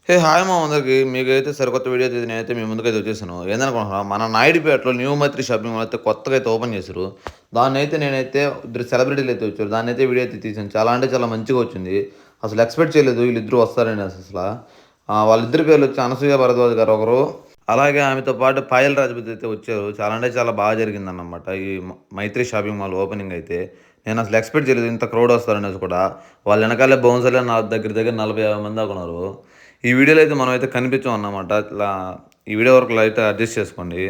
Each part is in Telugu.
హే హాయ్ మా అందరికి మీకైతే సరికొత్త వీడియో అయితే నేనైతే మీ ముందుకైతే వచ్చేసాను. ఏందనుకుంటున్నా మన నాయుడుపేటలో న్యూ మైత్రి షాపింగ్ మాల్ అయితే కొత్తగా అయితే ఓపెన్ చేశారు. దాన్ని అయితే నేనైతే ఇద్దరు సెలబ్రిటీలు అయితే వచ్చారు. దాన్ని అయితే వీడియో అయితే తీసాను. చాలా అంటే చాలా మంచిగా వచ్చింది. అసలు ఎక్స్పెక్ట్ చేయలేదు వీళ్ళిద్దరూ వస్తారని అసలు. వాళ్ళిద్దరి పేర్లు వచ్చి అనసూయ భరద్వాజ్ గారు ఒకరు, అలాగే ఆమెతో పాటు పాయల్ రాజపూత్ అయితే వచ్చారు. చాలా అంటే చాలా బాగా జరిగిందన్నమాట ఈ మైత్రి షాపింగ్ మాల్ ఓపెనింగ్ అయితే. నేను అసలు ఎక్స్పెక్ట్ చేయలేదు ఇంత క్రౌడ్ వస్తారనేసి కూడా. వాళ్ళ వెనకాలే బౌన్సర్లే నా దగ్గర దగ్గర 40-50 మంది దాకా ఉన్నారు. ఈ వీడియోలో అయితే మనం అయితే కనిపించాం అన్నమాట. ఇట్లా ఈ వీడియో వరకు అయితే అడ్జస్ట్ చేసుకోండి.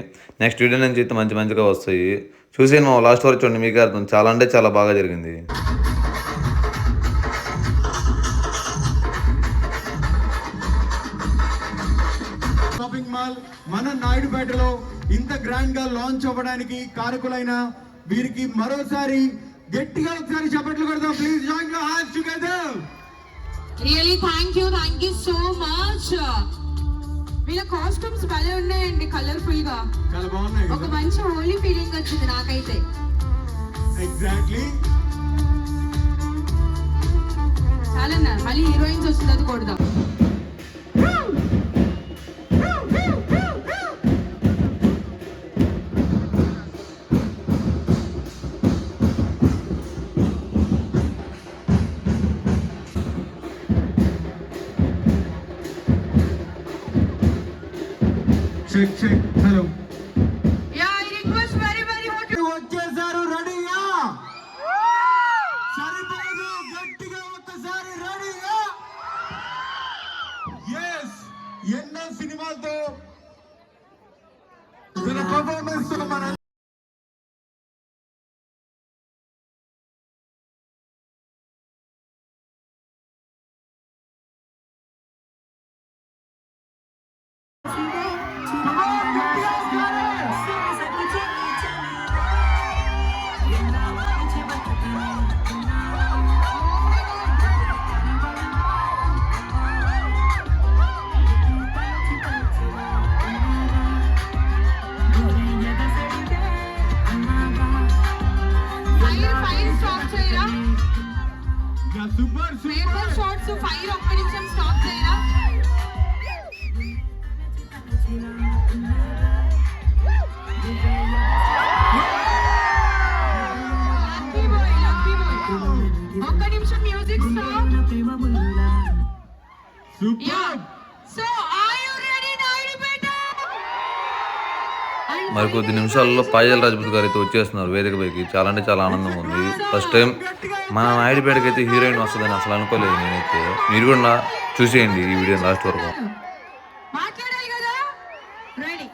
నెక్స్ట్ వీడియో నుంచి అయితే మంచి మంచిగా వస్తాయి. చూసేయండి మా లాస్ట్ వరకు చూడండి, మీకే అర్థం. చాలా అంటే చాలా బాగా జరిగింది. షాపింగ్ మాల్ మన నాయుడుపేటలో ఇంత గ్రాండ్ గా లాంచ్ అవ్వడానికి కారకులైన వీరికి మరోసారి గట్టిగా ఒకసారి చప్పట్లు కొడదాం. Please join your hands together. Really thank you so much. వీళ్ళ కాస్ట్యూమ్స్ భలే ఉన్నాయండి, కలర్ఫుల్ గా. చాలా బాగున్నాయి. ఒక మంచి హోలీ ఫీలింగ్ వచ్చింది నాకైతే. ఎగ్జాక్ట్లీ. చాలా మళ్ళీ హీరోయిన్స్ వస్తుంది, అది కొడదాం. Check check. Hello. Yeah I request very hot. వచ్చేసారు, రెడీయా? సరిపోదు, గట్టిగా ఒక్కసారి రెడీయా? yes ఎన్నో సినిమాలతో తన పర్ఫార్మెన్స్ తో మన సూపర్ పేపర్ షాట్స్ ఫైర్ ఒక్క నిమిషం స్టాప్ చేయరా. లక్కీ బాయ్ ఒక్క నిమిషం music stop. Super. So are you ready Nayudupeta? మరి కొద్ది నిమిషాల్లో పాయల్ రాజపూత్ గారు అయితే వచ్చేస్తున్నారు వేదిక పైకి. చాలా అంటే చాలా ఆనందంగా ఉంది. ఫస్ట్ టైం మన నాయుడుపేటకి అయితే హీరోయిన్ వస్తుందని అసలు అనుకోలేదు నేనైతే. మీరు కూడా చూసేయండి ఈ వీడియో లాస్ట్ వరకు. మాట్లాడాలి కదా. రెడీ.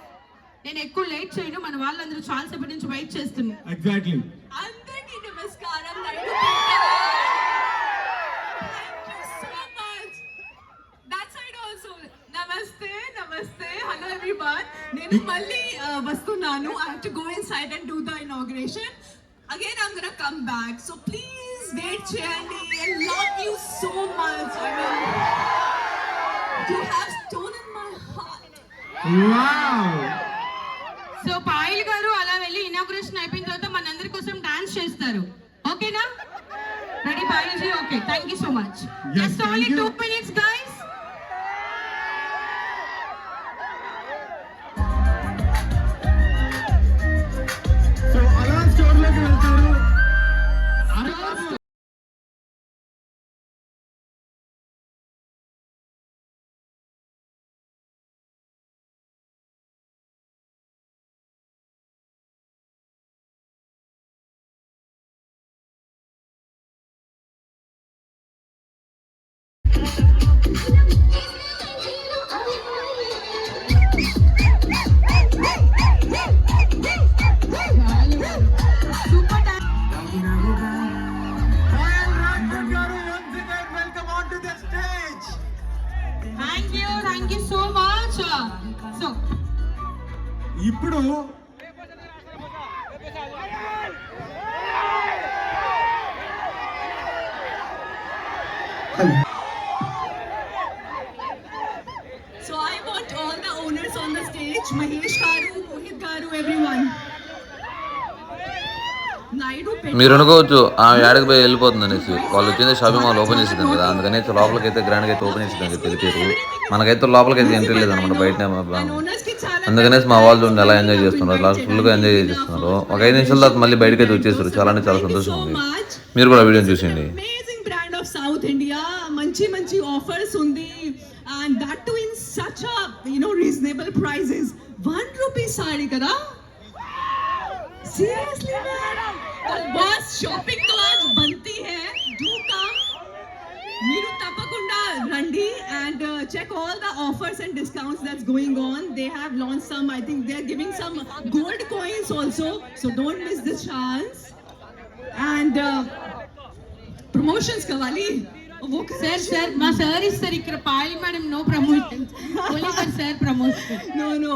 నేను ఎక్కువ లేట్ చేయను, మన వాళ్ళందరూ చాలా సేపటి నుంచి వెయిట్ చేస్తున్నారు. ఎగ్జాక్ట్లీ. అందరికీ నమస్కారం. నమస్తే హలో ఎవ్రీవన్. నేను మళ్ళీ వస్తున్నాను. I have to go inside and do the inauguration. Again I'm gonna come back, so please wait చేయండి. I love you so much. I mean, you have stolen my heart. Wow. So Payal గారు అలా వెళ్ళి ఇనాగ్రేషన్ అయిపోయిన తర్వాత మనందరి కోసం డాన్స్ చేస్తారు. ఓకేనా? Ready Payal ji? Okay, thank you so much. Just only 2 minutes guys. So అలా స్టోర్ లోకి వెళ్తారు. Super dance. పాయల్ రాజపూత్ గారు once again welcome onto the stage. Thank you so much. So ఇప్పుడు So I want all the owners on the stage, Mahesh Garu, Mohit Garu, everyone. మీరు అనుకోవచ్చు ఆ ఏడకి పోయి వెళ్ళిపోతుంది అనేసి. వాళ్ళు వచ్చింది షాపింగ్ మాల్ ఓపెన్ చేసేదాం కదా, అందుకని లోపలికి అయితే గ్రాండ్గా అయితే ఓపెన్ చేసేదానికి తెలిపారు. మనకైతే లోపలికి ఎంట్రీ లేదనమాట, బయట And owners ki chala అందుకనేసి మా వాళ్ళు చూడండి ఎలా ఎంజాయ్ చేస్తున్నారు, అలా ఫుల్గా ఎంజాయ్ చేస్తున్నారు. ఒక 5 నిమిషాల తర్వాత మళ్ళీ బయటకి అయితే వచ్చేసారు. చాలా అంటే చాలా సంతోషం ఉంది. మీరు కూడా video చూసిండి. Amazing brand of South India. మంచి offers undi, and that too in such a reasonable prices. 1 rupee sari kada. Seriously man, boss shopping to aaj banti hai. Do come. Meeru tapakunda randi and check all the offers and discounts that's going on. They have launched some, I think they're giving some gold coins also, so don't miss this chance. And promotions kavali. Sir, my sir is sir ikkada Payal madam no promotion. Only for sir promotion. No.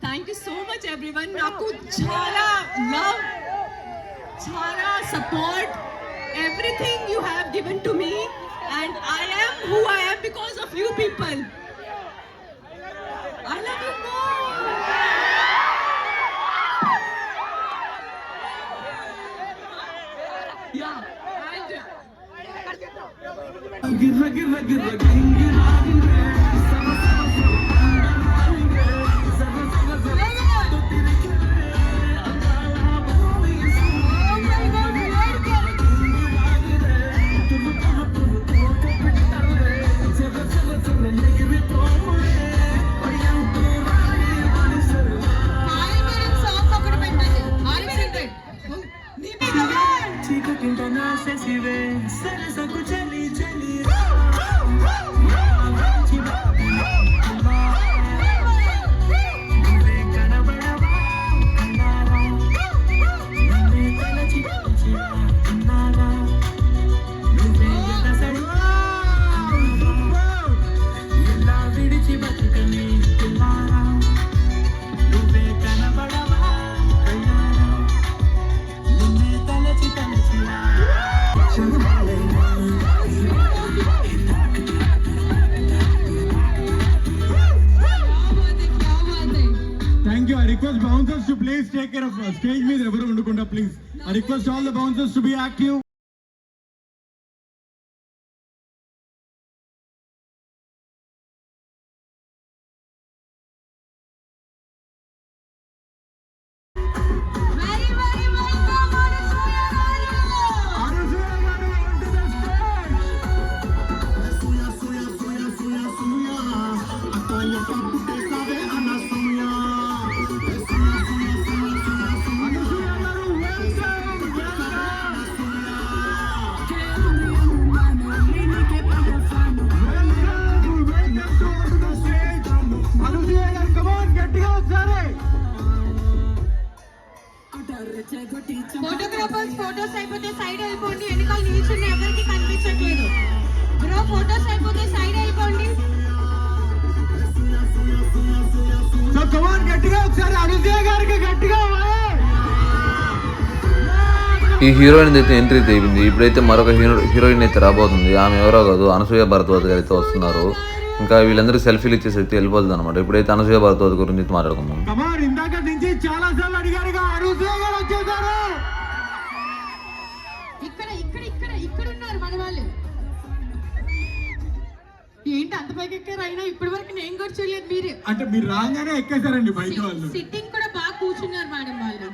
Thank you so much everyone. Naku chala love, chala support, everything you have given to me, and I am who I am because of you people. I love you more. Yeah, Payal madam song ఒకటి పెట్టండి. ఆలోచించండి. Thank you. I request bouncers to please take care of stage మీద ఎవరు ఉండకుండా please. I request all the bouncers to be active. Very welcome Anasuya garu. Anasuya garu onto the stage. Anasuya garu, welcome to onto the stage. Anasuya garu, come on, గట్టిగా ఒకసారి. ఫోటోగ్రాఫర్స్ ఫోటోస్ అయిపోతే సైడ్ వెళ్ళిపోండి. వెనకాల నిల్చున్న ఎవరికి కనిపించట్లేదు. బ్రో ఫోటోస్ అయిపోతే సైడ్ వెళ్ళిపోండి. సో come on, గట్టిగా ఒకసారి అనుసూయ గారికి గట్టిగా ఈ హీరోయిన్ అయితే ఎంట్రీ అయితే అయిపోయింది. ఇప్పుడైతే మరొక హీరోయిన్ అయితే రాబోతుంది. ఆమె ఎవరో కాదు, అనసూయ భరద్వాజ్ గారు అయితే వస్తున్నారు. ఇంకా వీళ్ళందరూ సెల్ఫీలు ఇచ్చేసి అయితే వెళ్ళిపోతుంది అనమాట. ఇప్పుడైతే అనసూయ భరద్వాజ్ గురించి అయితే మాట్లాడుకుందాం. Come on, ఇందాక నుంచి చాలా సార్లు అడిగారుగా, అనుసూయ గారు వచ్చేసారు. ఇక్కడ ఉన్నారు మన వాళ్ళు. ఏంటి అంత పైకి ఎక్కారు? అయినా ఇప్పటి వరకు నేను కూడా చూడలేదు. మీరు అంటే మీరు రాగానే ఎక్కేసారండి బయట వాళ్ళు. సిట్టింగ్ కూడా బాగా కూర్చున్నారు మేడం వాళ్ళు.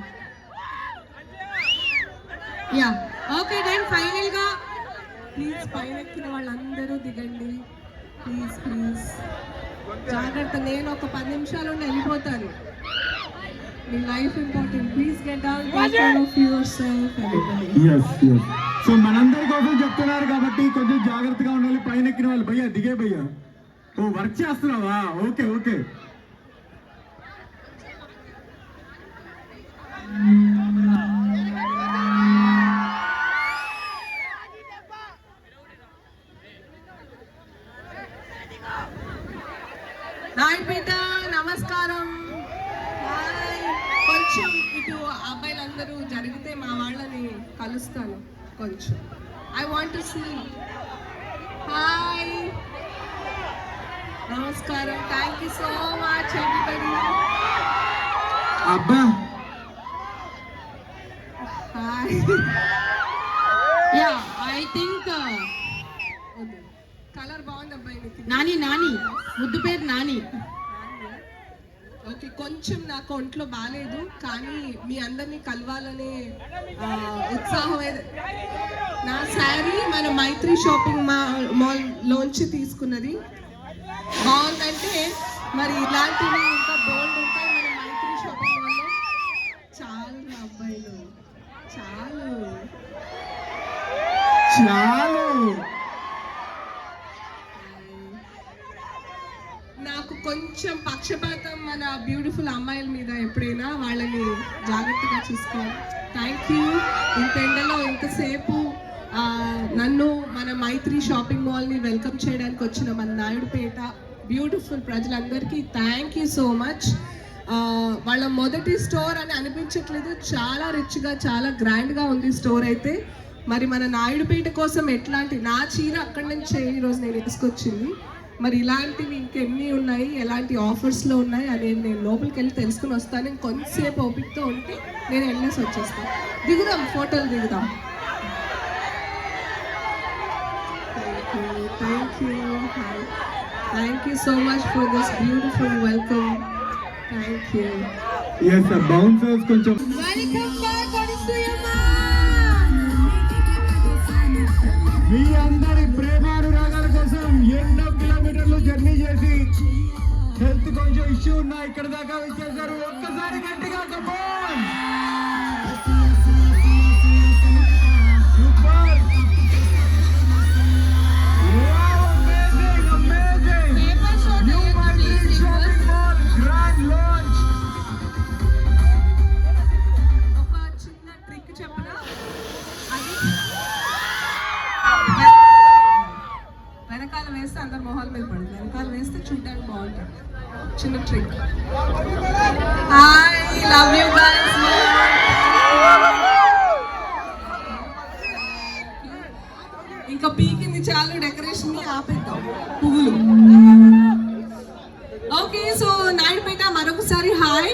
యా ఓకే దెన్ ఫైనల్ గా ప్లీజ్ పైన ఎక్కిన వాళ్ళందరూ దిగండి ప్లీజ్ జాగ్రత్త. నేను ఒక 10 నిమిషాలు వెళ్ళిపోతాను. మీ life important. Please get down, take care of yourself everybody. yes so మనందరి కోసం చెప్తున్నారు కాబట్టి కొంచెం జాగ్రత్తగా ఉండాలి. పైన ఎక్కిన వాళ్ళు భయ్యా దిగే భయ్యా. ఓ వర్క్ చేస్తున్నావా? ఓకే హాయ్ బిడ్డ, నమస్కారం. హాయ్. కొంచెం ఇటు అబ్బాయిలందరూ జరిగితే మా వాళ్ళని కలుస్తాను కొంచెం. I want to see. Hi, నమస్కారం. Thank you so much everybody. అబ్బా యా ఐ థింక్ కలర్ బాగుంది అబ్బాయి నీకు. నాని ముద్దు పేరు నాని. ఓకే, కొంచెం నాకు ఒంట్లో బాగాలేదు కానీ మీ అందరినీ కలవాలనే ఉత్సాహం నా శారీ మన మైత్రి షాపింగ్ మాల్ లోంచి తీసుకున్నది. బాగుందంటే మరి ఇలాంటివి ఇంకా బోల్డ్ ఉంటాయి మన మైత్రి షాపింగ్ మాల్లో. చాలు అబ్బాయిలు చాలు. నాకు కొంచెం పక్షపాతం మన బ్యూటిఫుల్ అమ్మాయిల మీద ఎప్పుడైనా వాళ్ళని జాగ్రత్తగా చూసుకోవాలి. Thank you. ఇంత ఎండలో ఇంతసేపు నన్ను మన మైత్రి షాపింగ్ మాల్ని వెల్కమ్ చేయడానికి వచ్చిన మన నాయుడుపేట బ్యూటిఫుల్ ప్రజలందరికీ థ్యాంక్ యూ సో మచ్. వాళ్ళ మొదటి స్టోర్ అని అనిపించట్లేదు, చాలా రిచ్గా చాలా గ్రాండ్గా ఉంది స్టోర్ అయితే. మరి మన నాయుడుపేట కోసం ఎట్లాంటి నా చీర అక్కడి నుంచే ఈరోజు నేను తీసుకొచ్చింది. మరి ఇలాంటివి ఇంకెన్ని ఉన్నాయి, ఎలాంటి ఆఫర్స్లో ఉన్నాయి అనేది నేను లోపలికి వెళ్ళి తెలుసుకుని వస్తాను. కొంతసేపు ఓపికతో ఉంటే నేను వెళ్ళేసి వచ్చేస్తాను. దిగుదాం, ఫోటోలు దిగుదాం. Thank you so much for this beautiful welcome. Thank you. Yes sir, bouncers కొంచెం మీ అందరి ప్రేమానురాగాల కోసం ఎన్నో కిలోమీటర్లు జర్నీ చేసి హెల్త్ కొంచెం ఇష్యూ ఉన్నా ఇక్కడ దాకా వచ్చేసారు. ఒక్కసారి గట్టిగా కమాన్. సూపర్. న్యూ మైత్రి షాపింగ్ మాల్ గ్రాండ్ లాంచ్. ఒక చిన్న ట్రిక్ చెప్పనా? అది వెనకాల వేస్తే అందరు మొహాల మీద పడుతుంది, వెనకాల వేస్తే చూడడానికి బాగుంటుంది. చిన్న trick. Hi, love you guys. ఇంకా పీకింది చాలు, డెకరేషన్ ని ఆపేద్దాం, పువ్వులు. ఓకే, సో నాయుడుపేట మరొకసారి హాయ్.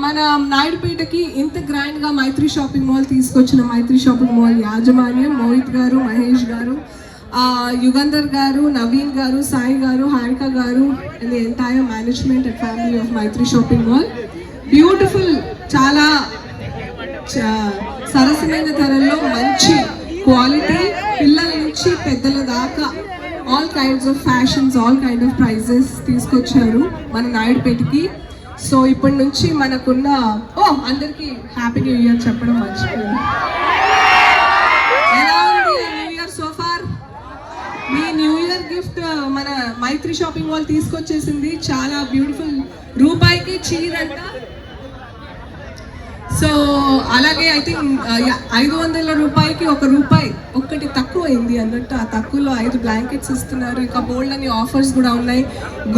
మన నాయుడుపేటకి ఇంత గ్రాండ్ గా మైత్రి షాపింగ్ మాల్ తీసుకొచ్చిన మైత్రి షాపింగ్ మాల్ యాజమాన్యం మోహిత్ గారు, మహేష్ గారు, యుగంధర్ గారు, నవీన్ గారు, సాయి గారు, హారిక గారు and the entire management and family of Maitri shopping mall. Beautiful, చాలా సరసమైన ధరల్లో మంచి క్వాలిటీ, పిల్లల నుంచి పెద్దల దాకా all kinds of fashions, all kind of prices తీసుకొచ్చారు మన నాయుడుపేటకి. సో ఇప్పటి నుంచి మనకున్న అందరికి హ్యాపీ న్యూ ఇయర్ చెప్పడం మర్చిపోయింది. ఎలా ఉంది న్యూ ఇయర్ సో ఫార్? మీ న్యూ ఇయర్ గిఫ్ట్ మన మైత్రి షాపింగ్ మాల్ తీసుకొచ్చేసింది. చాలా బ్యూటిఫుల్, రూపాయికి చీరంట. సో అలాగే ఐ థింక్ 500 రూపాయికి రూపాయి ఒక్కటి తక్కువ అయింది అన్నట్టు. ఆ తక్కువలో 5 బ్లాంకెట్స్ ఇస్తున్నారు. ఇంకా గోల్డ్ అని ఆఫర్స్ కూడా ఉన్నాయి.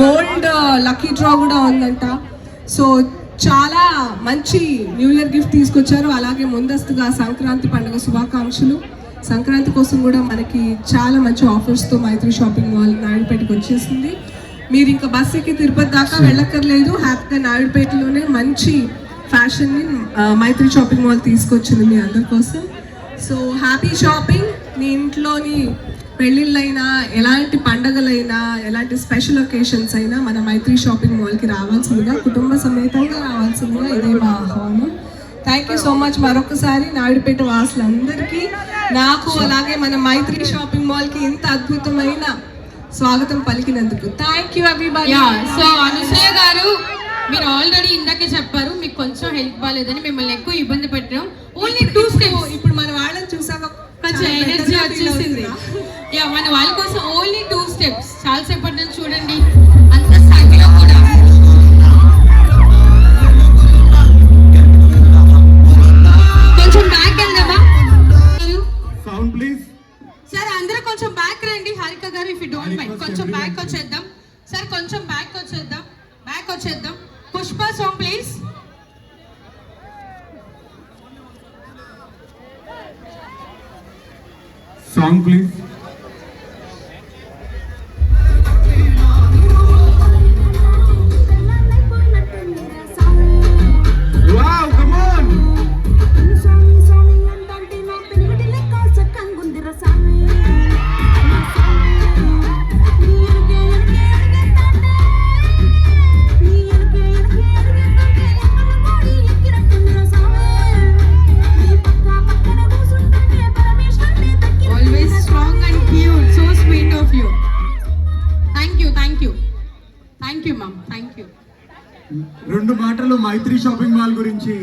గోల్డ్ లక్కీ డ్రా కూడా ఉందంట. సో చాలా మంచి న్యూ ఇయర్ గిఫ్ట్ తీసుకొచ్చారు. అలాగే ముందస్తుగా సంక్రాంతి పండుగ శుభాకాంక్షలు. సంక్రాంతి కోసం కూడా మనకి చాలా మంచి ఆఫర్స్తో మైత్రి షాపింగ్ మాల్ నాయుడుపేటకి వచ్చేసింది. మీరు ఇంకా బస్ ఎక్కి తిరుపతి దాకా వెళ్ళక్కర్లేదు. హ్యాపీగా నాయుడుపేటలోనే మంచి ఫ్యాషన్ని మైత్రి షాపింగ్ మాల్ తీసుకొచ్చింది మీ అందరి కోసం. So happy shopping. మీ ఇంట్లోని పెళ్ళిళ్ళైనా, ఎలాంటి పండగలైనా, ఎలాంటి స్పెషల్ ఒకేషన్స్ అయినా మన మైత్రి షాపింగ్ మాల్కి రావాల్సిందిగా, కుటుంబ సమేతంగా రావాల్సిందిగా ఇదే మా ఆహ్వానం. థ్యాంక్ యూ సో మచ్ మరొకసారి నాయుడుపేట వాసులందరికీ, నాకు అలాగే మన మైత్రి షాపింగ్ మాల్కి ఇంత అద్భుతమైన స్వాగతం పలికినందుకు thank you everybody. So Anasuya గారు, మీరు ఆల్రెడీ ఇందాకే చెప్పారు మీకు కొంచెం హెల్త్ బాగాలేదని, మిమ్మల్ని ఎక్కువ ఇబ్బంది పెట్టడం. Only 2 steps. ఇప్పుడు మన వాళ్ళని చూసాక కొంచెం ఎనర్జీ వచ్చేసింది. మన వాళ్ళ కోసం ఓన్లీ 2 స్టెప్స్. చాలా సేపటి నుంచి చూడండి అంత సైకిల్లో కూడా. కొంచెం బ్యాక్ వెళ్దామా? Sound please. సార్ అందరూ కొంచెం బ్యాక్ రండి. హారిక గారు, ఇఫ్ యూ డోంట్ మైండ్ కొంచెం బ్యాక్ వచ్చేద్దాం. సార్ కొంచెం బ్యాక్ వచ్చేద్దాం. Pushpa song please. Song please. Wow, come on. Thank you ma'am, thank you. రెండు మాటలు మైత్రి షాపింగ్ మాల్ గురించి